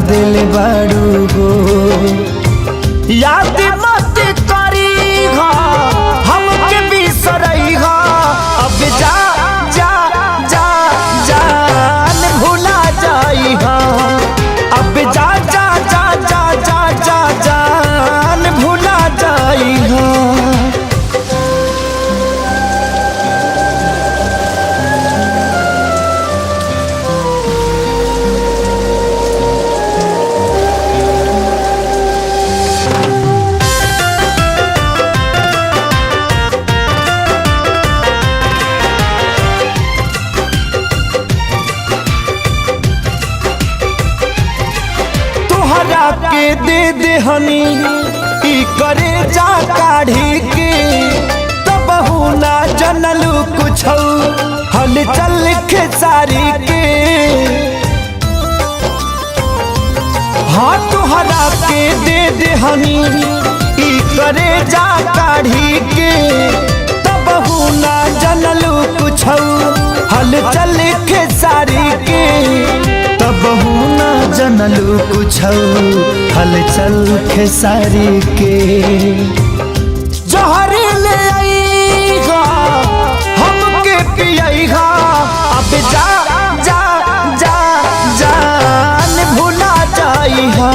दिल बारू हो। याद मत करी हमके बिसरई अब जा जा जा जान भुला जाई अब जा जा जा जा जा जा जान भुला जाई के दे दे हनी ई करे जा काढ़ी के तब ना जनलू कुछ हल चल खेसारी के। हाँ तुहरा के दे दे हनी ई करे जा काढ़ी के तब ना जनलू कुछ हल चल खेसारी के तब ना जनलू कुछ हलचल खेसारी के। जहर ले आईगा हमके पियाईगा अब जा जा जा जान भुला जाईहा।